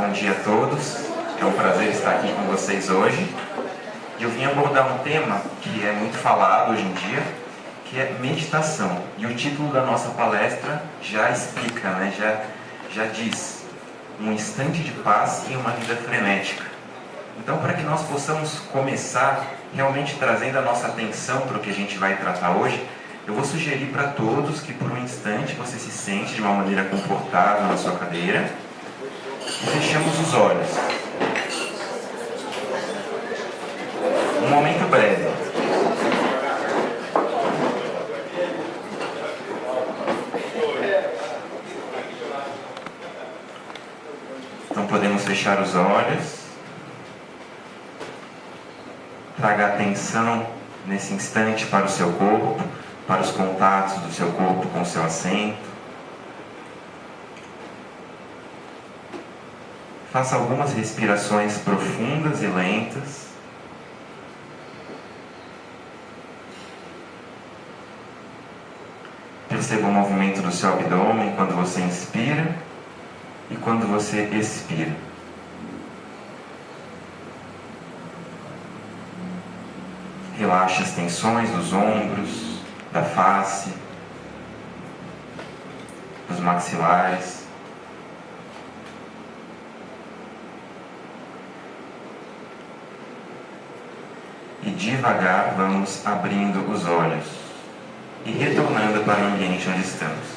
Bom dia a todos, é um prazer estar aqui com vocês hoje. E eu vim abordar um tema que é muito falado hoje em dia, que é meditação. E o título da nossa palestra já explica, já diz: um instante de paz em uma vida frenética. Então, para que nós possamos começar realmente trazendo a nossa atenção para o que a gente vai tratar hoje, eu vou sugerir para todos que por um instante você se sente de uma maneira confortável na sua cadeira e fechamos os olhos. Um momento breve. Então podemos fechar os olhos. Traga atenção nesse instante para o seu corpo, para os contatos do seu corpo com o seu assento. Faça algumas respirações profundas e lentas. Perceba o movimento do seu abdômen quando você inspira e quando você expira. Relaxe as tensões dos ombros, da face, dos maxilares. E devagar vamos abrindo os olhos e retornando para o ambiente onde estamos.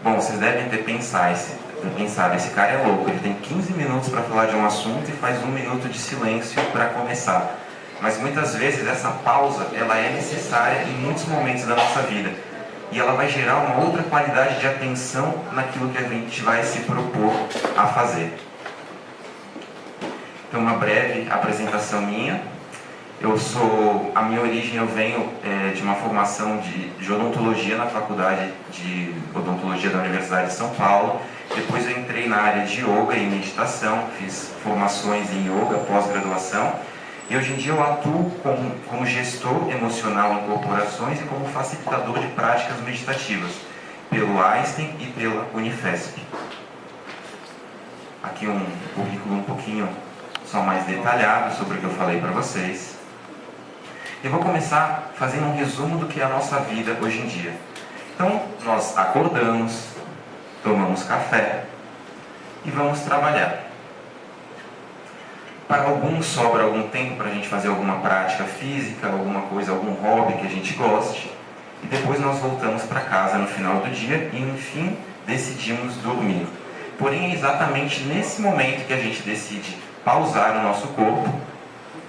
Bom, vocês devem ter pensado, esse cara é louco, ele tem 15 minutos para falar de um assunto e faz 1 minuto de silêncio para começar. Mas muitas vezes essa pausa, ela é necessária em muitos momentos da nossa vida. E ela vai gerar uma outra qualidade de atenção naquilo que a gente vai se propor a fazer. Então, uma breve apresentação minha. A minha origem, eu venho de uma formação de odontologia na Faculdade de Odontologia da Universidade de São Paulo. Depois eu entrei na área de yoga e meditação, fiz formações em yoga, pós-graduação. E hoje em dia eu atuo como gestor emocional em corporações e como facilitador de práticas meditativas, pelo Einstein e pela Unifesp. Aqui um currículo um pouquinho só mais detalhado sobre o que eu falei para vocês. Eu vou começar fazendo um resumo do que é a nossa vida hoje em dia. Então, nós acordamos, tomamos café e vamos trabalhar. Para alguns sobra algum tempo para a gente fazer alguma prática física, alguma coisa, algum hobby que a gente goste. E depois nós voltamos para casa no final do dia e, enfim, decidimos dormir. Porém, é exatamente nesse momento que a gente decide pausar o nosso corpo,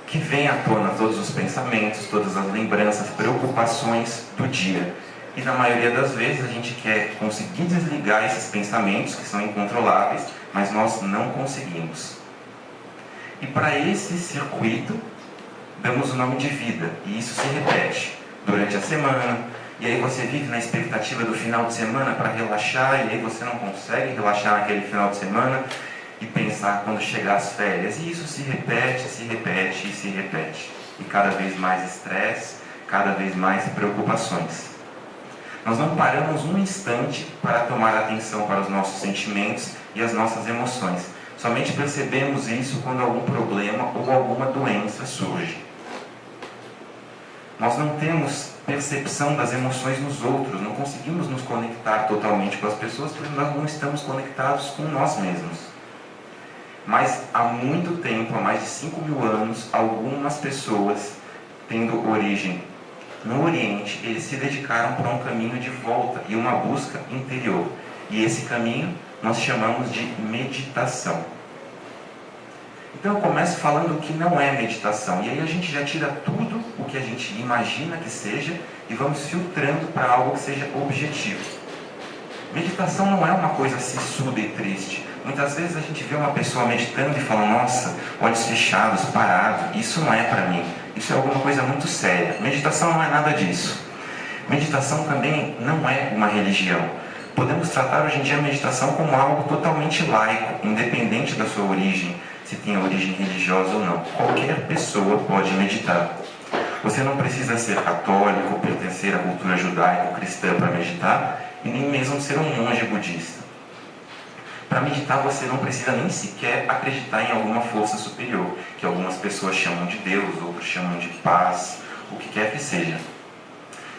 que vem à tona todos os pensamentos, todas as lembranças, preocupações do dia. E na maioria das vezes a gente quer conseguir desligar esses pensamentos que são incontroláveis, mas nós não conseguimos. E para esse circuito, damos o nome de vida, e isso se repete durante a semana, e aí você vive na expectativa do final de semana para relaxar, e aí você não consegue relaxar naquele final de semana, e pensar quando chegar as férias. E isso se repete e se repete. E cada vez mais estresse, cada vez mais preocupações. Nós não paramos um instante para tomar atenção para os nossos sentimentos e as nossas emoções. Somente percebemos isso quando algum problema ou alguma doença surge. Nós não temos percepção das emoções nos outros, não conseguimos nos conectar totalmente com as pessoas porque nós não estamos conectados com nós mesmos. Mas há muito tempo, há mais de 5.000 anos, algumas pessoas, tendo origem no Oriente, eles se dedicaram para um caminho de volta e uma busca interior. E esse caminho nós chamamos de meditação. Então eu começo falando o que não é meditação. E aí a gente já tira tudo o que a gente imagina que seja e vamos filtrando para algo que seja objetivo. Meditação não é uma coisa sissuda e triste. Muitas vezes a gente vê uma pessoa meditando e fala: nossa, olhos fechados, parado, isso não é para mim. Isso é alguma coisa muito séria. Meditação não é nada disso. Meditação também não é uma religião. Podemos tratar hoje em dia a meditação como algo totalmente laico, independente da sua origem, se tem origem religiosa ou não. Qualquer pessoa pode meditar. Você não precisa ser católico, pertencer à cultura judaico-cristã para meditar, e nem mesmo ser um monge budista. Para meditar, você não precisa nem sequer acreditar em alguma força superior, que algumas pessoas chamam de Deus, outros chamam de paz, o que quer que seja.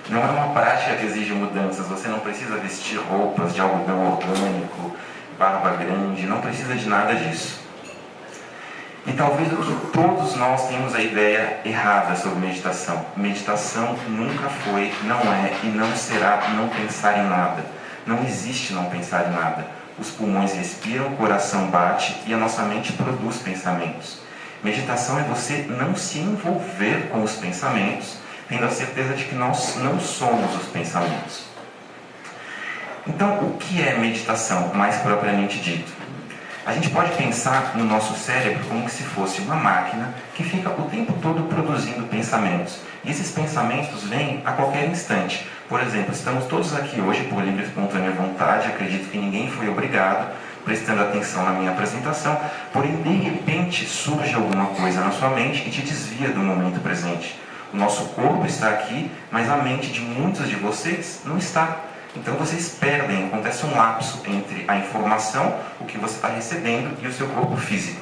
Não é uma prática que exige mudanças, você não precisa vestir roupas de algodão orgânico, barba grande, não precisa de nada disso. E talvez todos nós temos a ideia errada sobre meditação. Meditação nunca foi, não é e não será não pensar em nada. Não existe não pensar em nada. Os pulmões respiram, o coração bate e a nossa mente produz pensamentos. Meditação é você não se envolver com os pensamentos, tendo a certeza de que nós não somos os pensamentos. Então, o que é meditação, mais propriamente dito? A gente pode pensar no nosso cérebro como se fosse uma máquina que fica o tempo todo produzindo pensamentos. E esses pensamentos vêm a qualquer instante. Por exemplo, estamos todos aqui hoje por livre e espontânea vontade, acredito que ninguém foi obrigado, prestando atenção na minha apresentação, porém, de repente, surge alguma coisa na sua mente e te desvia do momento presente. O nosso corpo está aqui, mas a mente de muitos de vocês não está. Então vocês perdem, acontece um lapso entre a informação, o que você está recebendo, e o seu corpo físico.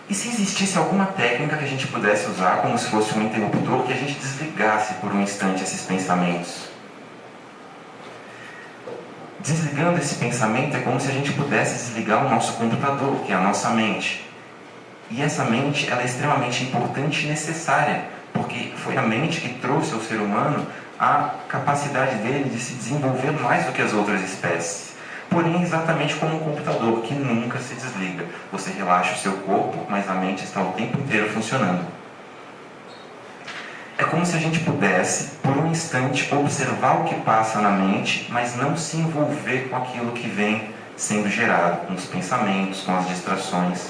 E se existisse alguma técnica que a gente pudesse usar, como se fosse um interruptor, que a gente desligasse por um instante esses pensamentos? Desligando esse pensamento é como se a gente pudesse desligar o nosso computador, que é a nossa mente. E essa mente, ela é extremamente importante e necessária, porque foi a mente que trouxe ao ser humano a capacidade dele de se desenvolver mais do que as outras espécies. Porém, exatamente como um computador que nunca se desliga. Você relaxa o seu corpo, mas a mente está o tempo inteiro funcionando. É como se a gente pudesse, por um instante, observar o que passa na mente, mas não se envolver com aquilo que vem sendo gerado, com os pensamentos, com as distrações.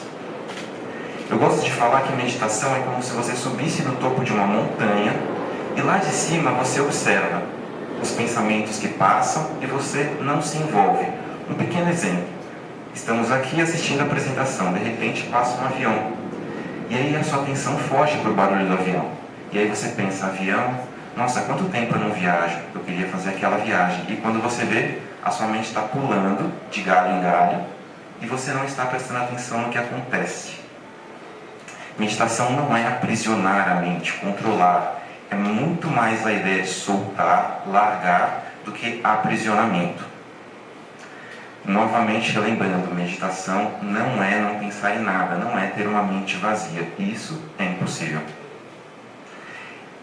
Eu gosto de falar que meditação é como se você subisse no topo de uma montanha e lá de cima você observa os pensamentos que passam e você não se envolve. Um pequeno exemplo. Estamos aqui assistindo a apresentação, de repente passa um avião. E aí a sua atenção foge para o barulho do avião. E aí você pensa, avião, nossa, quanto tempo eu não viajo? Eu queria fazer aquela viagem. E quando você vê, a sua mente está pulando de galho em galho e você não está prestando atenção no que acontece. Meditação não é aprisionar a mente, controlar. É muito mais a ideia de soltar, largar, do que aprisionamento. Novamente lembrando, meditação não é não pensar em nada, não é ter uma mente vazia. Isso é impossível.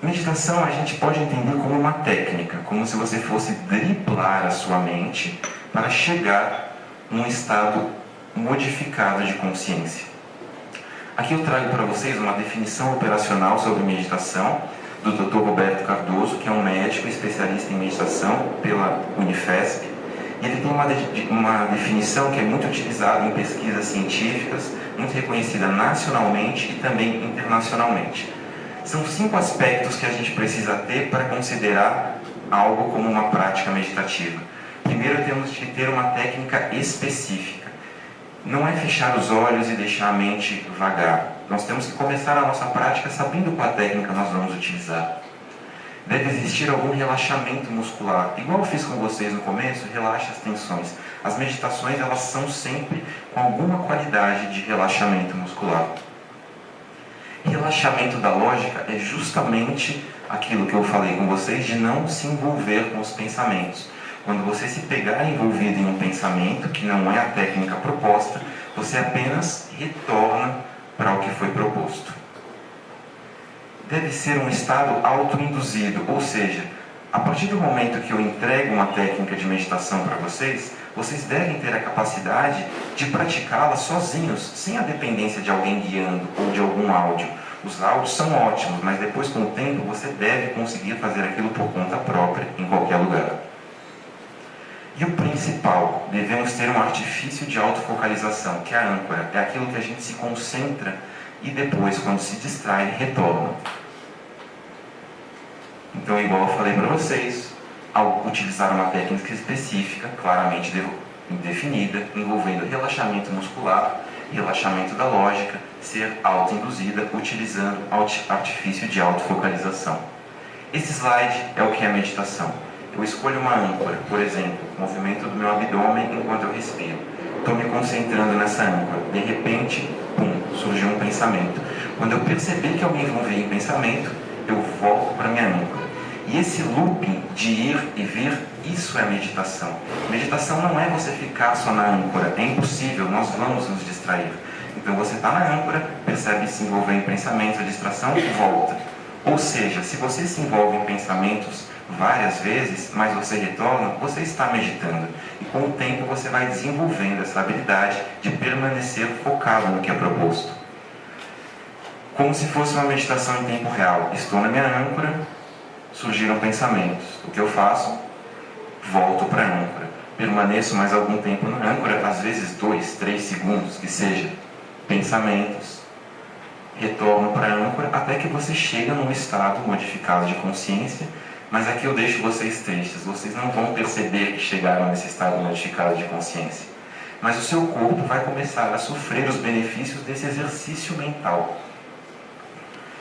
Meditação a gente pode entender como uma técnica, como se você fosse driblar a sua mente para chegar num estado modificado de consciência. Aqui eu trago para vocês uma definição operacional sobre meditação do Dr. Roberto Cardoso, que é um médico especialista em meditação pela Unifesp. E ele tem uma definição que é muito utilizada em pesquisas científicas, muito reconhecida nacionalmente e também internacionalmente. São 5 aspectos que a gente precisa ter para considerar algo como uma prática meditativa. Primeiro, temos que ter uma técnica específica. Não é fechar os olhos e deixar a mente vagar. Nós temos que começar a nossa prática sabendo qual técnica nós vamos utilizar. Deve existir algum relaxamento muscular. Igual eu fiz com vocês no começo, relaxa as tensões. As meditações, elas são sempre com alguma qualidade de relaxamento muscular. Relaxamento da lógica é justamente aquilo que eu falei com vocês de não se envolver com os pensamentos. Quando você se pegar envolvido em um pensamento, que não é a técnica proposta, você apenas retorna para o que foi proposto. Deve ser um estado autoinduzido, ou seja, a partir do momento que eu entrego uma técnica de meditação para vocês, vocês devem ter a capacidade de praticá-la sozinhos, sem a dependência de alguém guiando ou de algum áudio. Os áudios são ótimos, mas depois, com o tempo, você deve conseguir fazer aquilo por conta própria, em qualquer lugar. E o principal, devemos ter um artifício de autofocalização, que é a âncora. É aquilo que a gente se concentra e depois, quando se distrai, retorna. Então, igual eu falei para vocês, ao utilizar uma técnica específica, claramente definida, envolvendo relaxamento muscular, relaxamento da lógica, ser autoinduzida, utilizando artifício de autofocalização. Esse slide é o que é meditação. Eu escolho uma âncora, por exemplo, o movimento do meu abdômen enquanto eu respiro. Estou me concentrando nessa âncora. De repente, pum, surgiu um pensamento. Quando eu perceber que eu me envolvi em pensamento, eu volto para minha âncora. E esse looping de ir e vir, isso é meditação. Meditação não é você ficar só na âncora. É impossível, nós vamos nos distrair. Então você está na âncora, percebe se envolver em pensamentos, a distração, volta. Ou seja, se você se envolve em pensamentos várias vezes, mas você retorna, você está meditando. E com o tempo você vai desenvolvendo essa habilidade de permanecer focado no que é proposto. Como se fosse uma meditação em tempo real. Estou na minha âncora, surgiram pensamentos. O que eu faço? Volto para a âncora. Permaneço mais algum tempo na âncora, às vezes 2, 3 segundos, que seja. Pensamentos. Retorno para a âncora até que você chega num estado modificado de consciência. Mas aqui eu deixo vocês tristes. Vocês não vão perceber que chegaram nesse estado modificado de consciência. Mas o seu corpo vai começar a sofrer os benefícios desse exercício mental.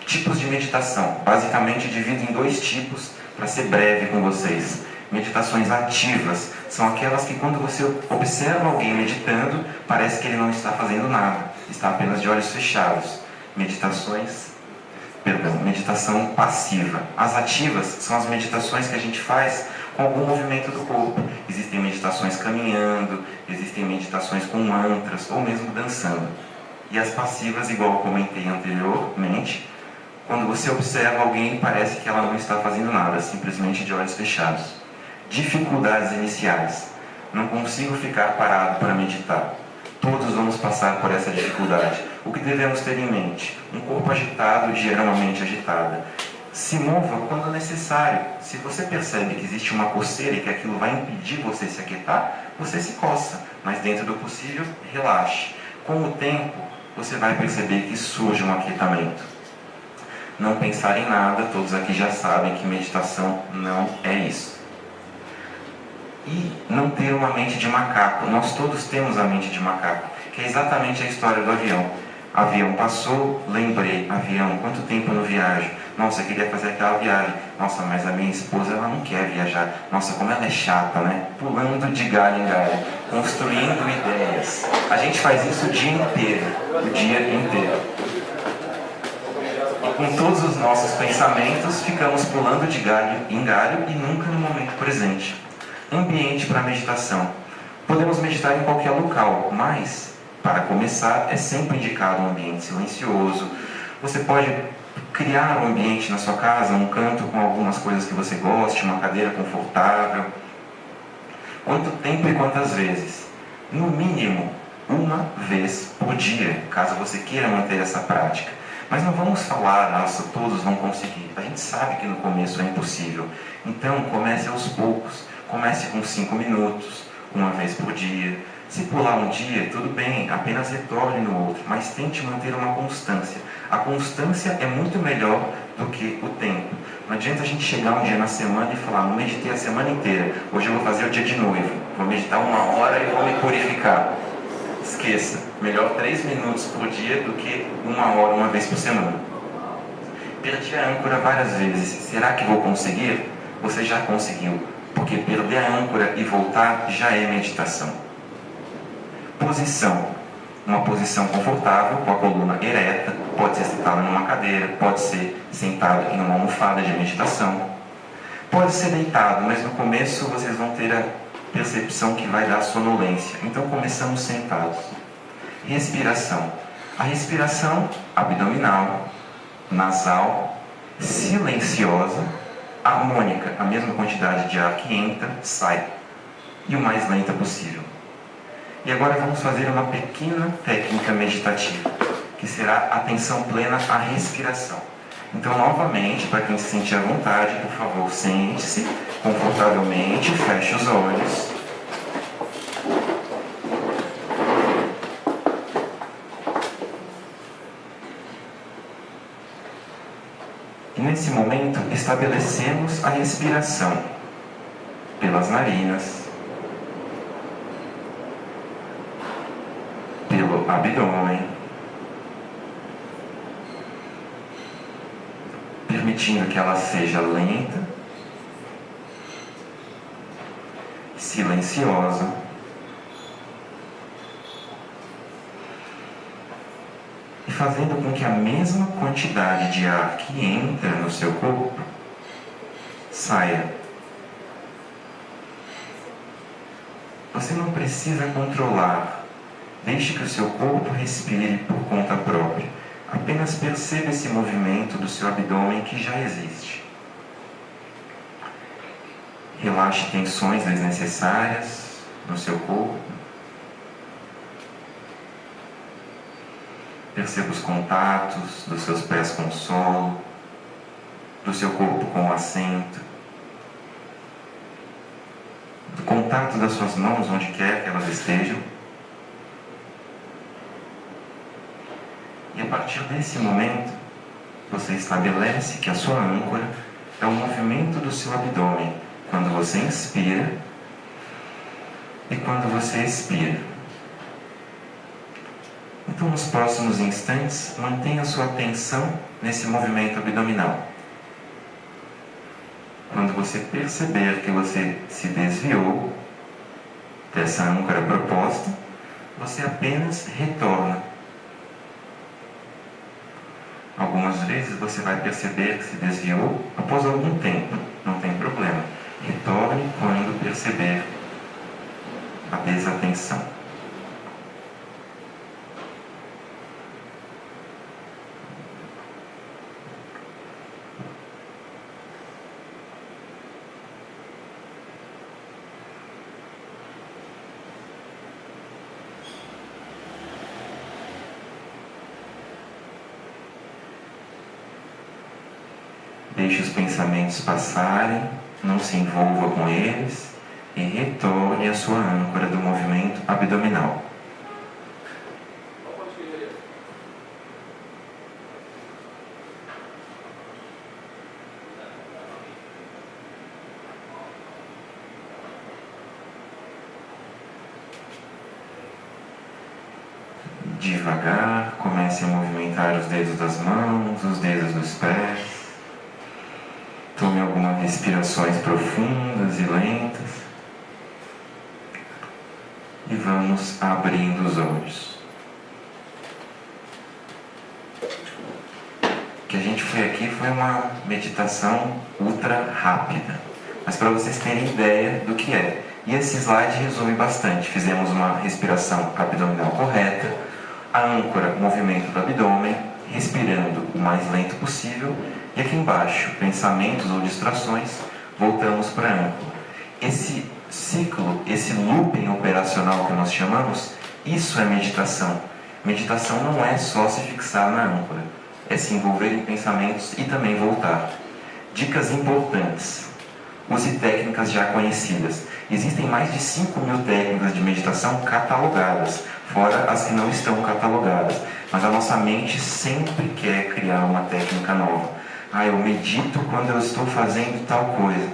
Tipos de meditação. Basicamente divido em 2 tipos para ser breve com vocês. Meditações ativas são aquelas que quando você observa alguém meditando, parece que ele não está fazendo nada, está apenas de olhos fechados. Meditação passiva. As ativas são as meditações que a gente faz com algum movimento do corpo. Existem meditações caminhando, existem meditações com mantras ou mesmo dançando. E as passivas, igual eu comentei anteriormente, quando você observa alguém, parece que ela não está fazendo nada, simplesmente de olhos fechados. Dificuldades iniciais. Não consigo ficar parado para meditar. Todos vamos passar por essa dificuldade. O que devemos ter em mente? Um corpo agitado gera uma mente agitada. Se mova quando necessário. Se você percebe que existe uma coceira e que aquilo vai impedir você se aquietar, você se coça. Mas dentro do possível, relaxe. Com o tempo, você vai perceber que surge um aquietamento. Não pensar em nada, todos aqui já sabem que meditação não é isso. E não ter uma mente de macaco. Nós todos temos a mente de macaco, que é exatamente a história do avião. Avião passou, lembrei, avião, quanto tempo eu não viajo? Nossa, eu queria fazer aquela viagem. Nossa, mas a minha esposa, ela não quer viajar. Nossa, como ela é chata, né? Pulando de galho em galho, construindo ideias. A gente faz isso o dia inteiro, o dia inteiro. E com todos os nossos pensamentos, ficamos pulando de galho em galho e nunca no momento presente. Ambiente para meditação. Podemos meditar em qualquer local, mas, para começar, é sempre indicado um ambiente silencioso. Você pode criar um ambiente na sua casa, um canto com algumas coisas que você goste, uma cadeira confortável. Quanto tempo e quantas vezes? No mínimo, 1 vez por dia, caso você queira manter essa prática. Mas não vamos falar, nossa, todos vão conseguir. A gente sabe que no começo é impossível. Então, comece aos poucos. Comece com 5 minutos, 1 vez por dia. Se pular um dia, tudo bem, apenas retorne no outro, mas tente manter uma constância. A constância é muito melhor do que o tempo. Não adianta a gente chegar um dia na semana e falar, não meditei a semana inteira, hoje eu vou fazer o dia de noivo, vou meditar 1 hora e vou me purificar. Esqueça, melhor 3 minutos por dia do que 1 hora, 1 vez por semana. Perdi a âncora várias vezes, será que vou conseguir? Você já conseguiu, porque perder a âncora e voltar já é meditação. Posição. Uma posição confortável, com a coluna ereta, pode ser sentada numa cadeira, pode ser sentado em uma almofada de meditação. Pode ser deitado, mas no começo vocês vão ter a percepção que vai dar sonolência. Então começamos sentados. Respiração. A respiração abdominal, nasal, silenciosa, harmônica, a mesma quantidade de ar que entra, sai, e o mais lenta possível. E agora vamos fazer uma pequena técnica meditativa, que será atenção plena à respiração. Então, novamente, para quem se sentir à vontade, por favor, sente-se confortavelmente, feche os olhos. E nesse momento, estabelecemos a respiração pelas narinas, pelo abdômen, permitindo que ela seja lenta silenciosa. E fazendo com que a mesma quantidade de ar que entra no seu corpo saia. Você não precisa controlar. Deixe que o seu corpo respire por conta própria. Apenas perceba esse movimento do seu abdômen que já existe. Relaxe tensões desnecessárias no seu corpo. Perceba os contatos dos seus pés com o solo, do seu corpo com o assento, do contato das suas mãos onde quer que elas estejam. E a partir desse momento, você estabelece que a sua âncora é o movimento do seu abdômen quando você inspira e quando você expira. Então, nos próximos instantes, mantenha sua atenção nesse movimento abdominal. Quando você perceber que você se desviou dessa âncora proposta, você apenas retorna. Algumas vezes você vai perceber que se desviou após algum tempo, não tem problema. Retorne quando perceber a desatenção. Deixe os pensamentos passarem, não se envolva com eles e retorne à sua âncora do movimento abdominal. Devagar, comece a movimentar os dedos das mãos, os dedos dos pés. Tome algumas respirações profundas e lentas. E vamos abrindo os olhos. O que a gente foi aqui foi uma meditação ultra rápida. Mas para vocês terem ideia do que é. E esse slide resume bastante. Fizemos uma respiração abdominal correta, a âncora, movimento do abdômen, respirando o mais lento possível. E aqui embaixo, pensamentos ou distrações, voltamos para a âncora. Esse ciclo, esse looping operacional que nós chamamos, isso é meditação. Meditação não é só se fixar na âncora, é se envolver em pensamentos e também voltar. Dicas importantes. Use técnicas já conhecidas. Existem mais de 5.000 técnicas de meditação catalogadas, fora as que não estão catalogadas. Mas a nossa mente sempre quer criar uma técnica nova. Eu medito quando eu estou fazendo tal coisa.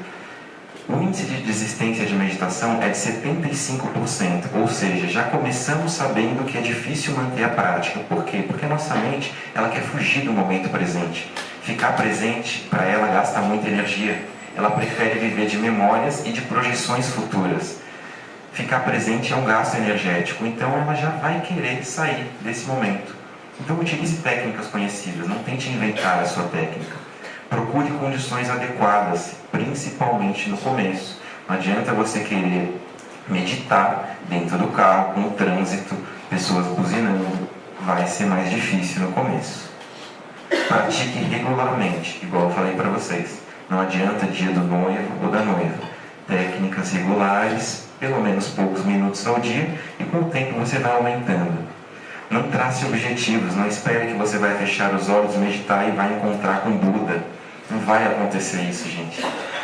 O índice de desistência de meditação é de 75%, ou seja, já começamos sabendo que é difícil manter a prática. Por quê? Porque a nossa mente, ela quer fugir do momento presente. Ficar presente, para ela, gasta muita energia. Ela prefere viver de memórias e de projeções futuras. Ficar presente é um gasto energético, então ela já vai querer sair desse momento. Então utilize técnicas conhecidas, não tente inventar a sua técnica. Procure condições adequadas, principalmente no começo. Não adianta você querer meditar dentro do carro, com o trânsito, pessoas buzinando. Vai ser mais difícil no começo. Pratique regularmente, igual eu falei para vocês. Não adianta dia do noivo ou da noiva. Técnicas regulares, pelo menos poucos minutos ao dia, e com o tempo você vai aumentando. Não trace objetivos, não espere que você vai fechar os olhos, meditar e vai encontrar com Buda. Não vai acontecer isso, gente.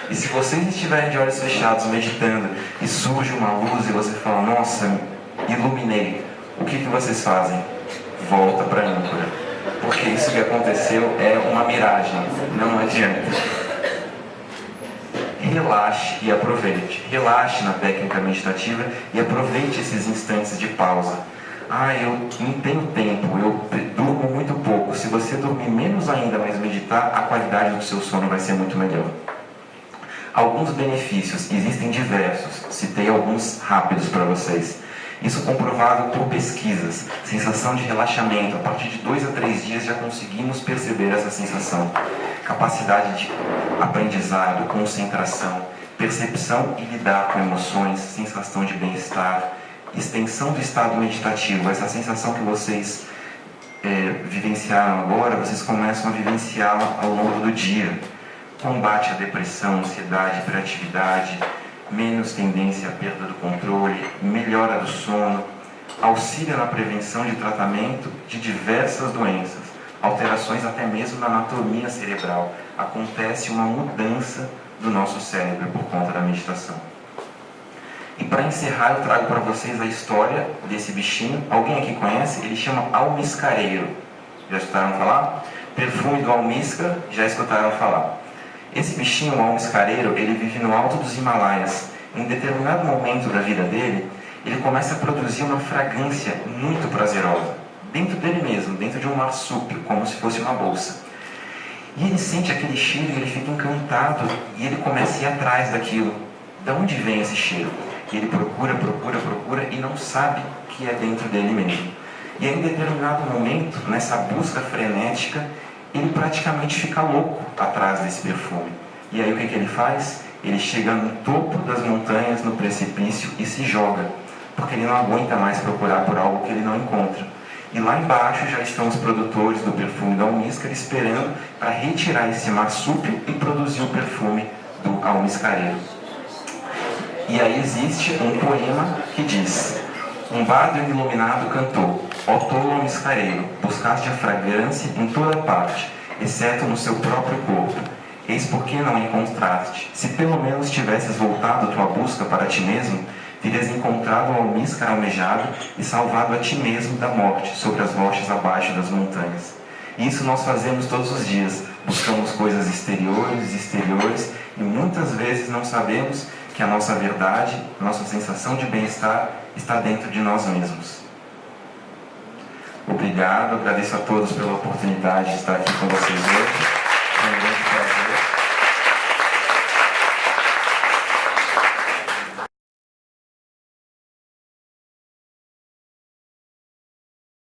E se vocês estiverem de olhos fechados, meditando, e surge uma luz e você fala, nossa, iluminei, o que vocês fazem? Volta para a âncora. Porque isso que aconteceu é uma miragem, não adianta. Relaxe e aproveite. Relaxe na técnica meditativa e aproveite esses instantes de pausa. Eu não tenho tempo, eu durmo muito pouco. Se você dormir menos ainda, mas meditar, a qualidade do seu sono vai ser muito melhor. Alguns benefícios, existem diversos, citei alguns rápidos para vocês. Isso comprovado por pesquisas. Sensação de relaxamento, a partir de 2 a 3 dias já conseguimos perceber essa sensação. Capacidade de aprendizado, concentração, percepção e lidar com emoções, sensação de bem-estar, extensão do estado meditativo, essa sensação que vocês vivenciaram agora, vocês começam a vivenciá-la ao longo do dia. Combate à depressão, ansiedade, hiperatividade, menos tendência à perda do controle, melhora do sono, auxílio na prevenção de tratamento de diversas doenças, alterações até mesmo na anatomia cerebral. Acontece uma mudança do nosso cérebro por conta da meditação. E para encerrar, eu trago para vocês a história desse bichinho. Alguém aqui conhece? Ele chama almiscareiro. Já escutaram falar? Perfume do almíscar, já escutaram falar. Esse bichinho, o almiscareiro, ele vive no alto dos Himalaias. Em determinado momento da vida dele, ele começa a produzir uma fragrância muito prazerosa. Dentro dele mesmo, dentro de um marsúpio, como se fosse uma bolsa. E ele sente aquele cheiro e ele fica encantado. E ele começa a ir atrás daquilo. De onde vem esse cheiro? E ele procura e não sabe que é dentro dele mesmo. E aí, em determinado momento, nessa busca frenética, ele praticamente fica louco atrás desse perfume. E aí o que ele faz? Ele chega no topo das montanhas, no precipício, e se joga, porque ele não aguenta mais procurar por algo que ele não encontra. E lá embaixo já estão os produtores do perfume do almíscar esperando para retirar esse marsúpio e produzir o perfume do almiscareiro. E aí existe um poema que diz: um bardo iluminado cantou: ó tolo almiscareiro, buscaste a fragrância em toda parte, exceto no seu próprio corpo. Eis porque não encontraste. Se pelo menos tivesses voltado tua busca para ti mesmo, terias encontrado o almíscar almejado e salvado a ti mesmo da morte sobre as rochas abaixo das montanhas. E isso nós fazemos todos os dias. Buscamos coisas exteriores, e muitas vezes não sabemos que a nossa verdade, a nossa sensação de bem-estar está dentro de nós mesmos. Obrigado, agradeço a todos pela oportunidade de estar aqui com vocês hoje.